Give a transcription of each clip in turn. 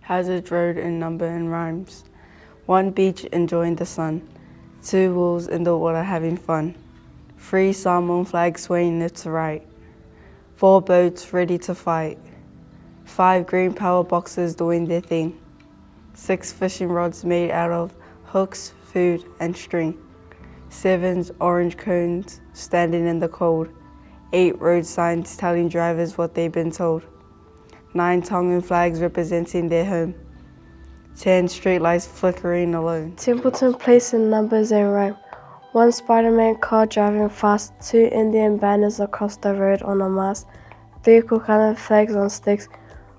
Hazard road in number and rhymes. 1 beach enjoying the sun. 2 wolves in the water having fun. 3 Samoan flags swaying left to right. 4 boats ready to fight. 5 green power boxes doing their thing. 6 fishing rods made out of hooks, food and string. 7 orange cones standing in the cold. 8 road signs telling drivers what they've been told. 9 Tongan flags representing their home. 10 streetlights flickering alone. Templeton Place in numbers and rhyme. 1 Spider-Man car driving fast. 2 Indian banners across the road on a mast. 3 coconut flags on sticks.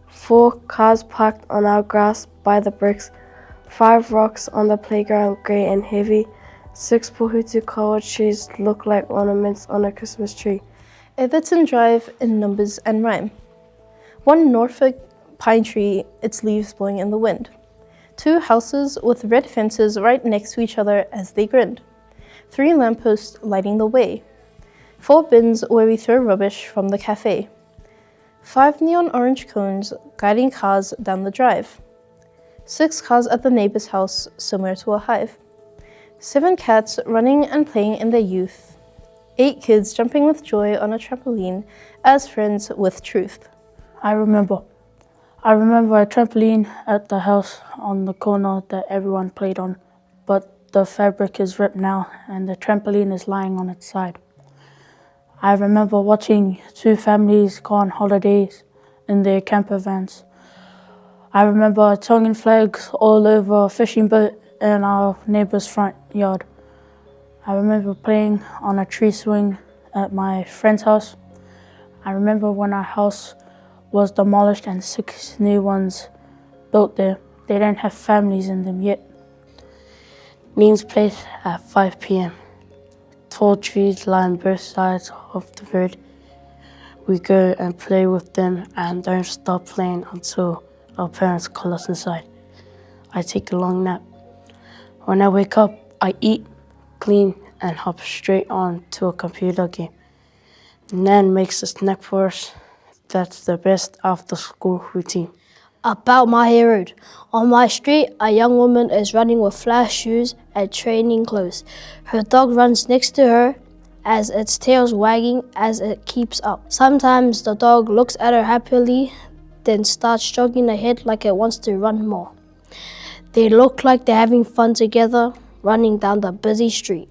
4 cars parked on our grass by the bricks. 5 rocks on the playground, grey and heavy. 6 Pohutu kawa trees look like ornaments on a Christmas tree. Everton Drive in numbers and rhyme. 1 Norfolk pine tree, its leaves blowing in the wind. 2 houses with red fences right next to each other as they grinned. 3 lampposts lighting the way. 4 bins where we throw rubbish from the cafe. 5 neon orange cones guiding cars down the drive. 6 cars at the neighbor's house, similar to a hive. 7 cats running and playing in their youth. 8 kids jumping with joy on a trampoline as friends with truth. I remember a trampoline at the house on the corner that everyone played on, but the fabric is ripped now and the trampoline is lying on its side. I remember watching 2 families go on holidays in their camper vans. I remember Tongan flags all over a fishing boat in our neighbour's front yard. I remember playing on a tree swing at my friend's house. I remember when our house was demolished and 6 new ones built there. They don't have families in them yet. Means Place at 5 p.m. Tall trees line both sides of the road. We go and play with them and don't stop playing until our parents call us inside. I take a long nap. When I wake up, I eat, clean, and hop straight on to a computer game. Nan makes a snack for us. That's the best after-school routine. About Manurewa Road. On my street, a young woman is running with flash shoes and training clothes. Her dog runs next to her as its tail's wagging as it keeps up. Sometimes the dog looks at her happily, then starts jogging ahead like it wants to run more. They look like they're having fun together, running down the busy street.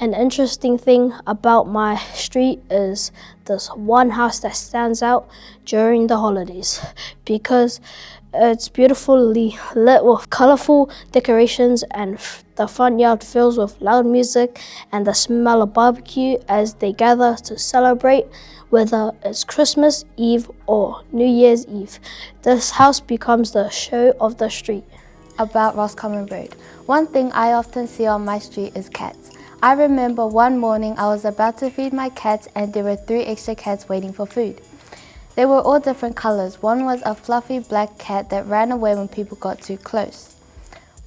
An interesting thing about my street is this one house that stands out during the holidays because it's beautifully lit with colorful decorations and the front yard fills with loud music and the smell of barbecue as they gather to celebrate, whether it's Christmas Eve or New Year's Eve. This house becomes the show of the street. About Roscommon Road. One thing I often see on my street is cats. I remember one morning I was about to feed my cats and there were 3 extra cats waiting for food. They were all different colors. One was a fluffy black cat that ran away when people got too close.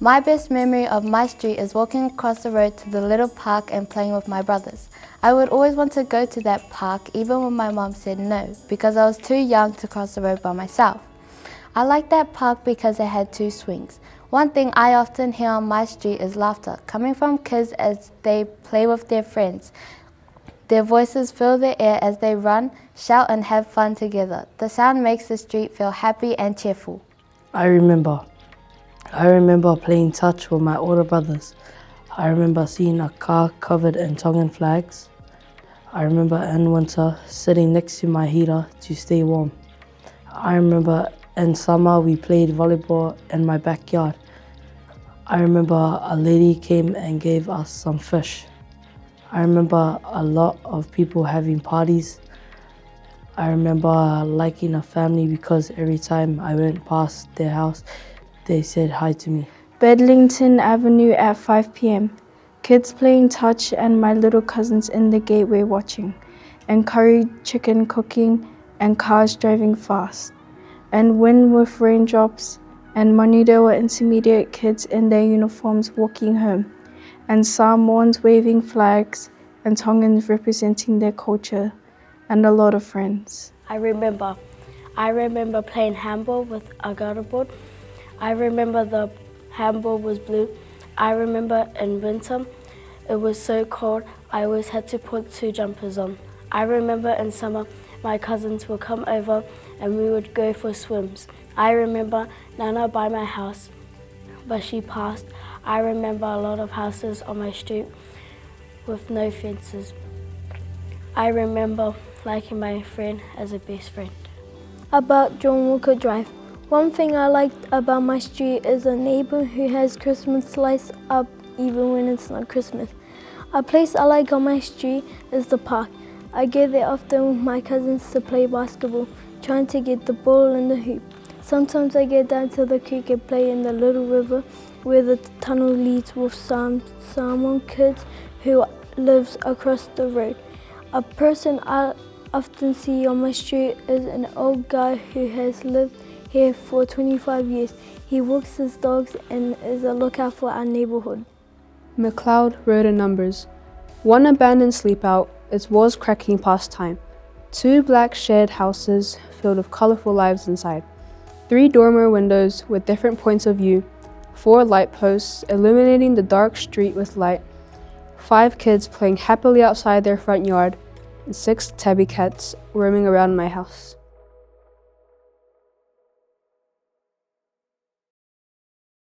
My best memory of my street is walking across the road to the little park and playing with my brothers. I would always want to go to that park even when my mom said no because I was too young to cross the road by myself. I liked that park because it had 2 swings. One thing I often hear on my street is laughter, coming from kids as they play with their friends. Their voices fill the air as they run, shout and have fun together. The sound makes the street feel happy and cheerful. I remember playing touch with my older brothers. I remember seeing a car covered in Tongan flags. I remember in winter sitting next to my heater to stay warm. I remember in summer we played volleyball in my backyard. I remember a lady came and gave us some fish. I remember a lot of people having parties. I remember liking a family because every time I went past their house, they said hi to me. Bedlington Avenue at 5 p.m. Kids playing touch and my little cousins in the gateway watching. And curry chicken cooking and cars driving fast. And wind with raindrops and Manurewa Intermediate kids in their uniforms walking home. And Samoans waving flags and Tongans representing their culture. And a lot of friends. I remember I remember playing handball with a gutter board. I remember the handball was blue. I remember in winter, it was so cold, I always had to put 2 jumpers on. I remember in summer, my cousins would come over and we would go for swims. I remember Nana by my house, but she passed. I remember a lot of houses on my street with no fences. I remember liking my friend as a best friend. About John Walker Drive. One thing I liked about my street is a neighbour who has Christmas lights up even when it's not Christmas. A place I like on my street is the park. I go there often with my cousins to play basketball, trying to get the ball in the hoop. Sometimes I get down to the creek and play in the little river where the tunnel leads with some Samoan kids who lives across the road. A person I often see on my street is an old guy who has lived here for 25 years. He walks his dogs and is a lookout for our neighbourhood. McLeod Road and Numbers. 1 abandoned sleepout, its walls cracking past time. 2 black shared houses filled with colourful lives inside. 3 dormer windows with different points of view. 4 light posts illuminating the dark street with light. 5 kids playing happily outside their front yard. And 6 tabby cats roaming around my house.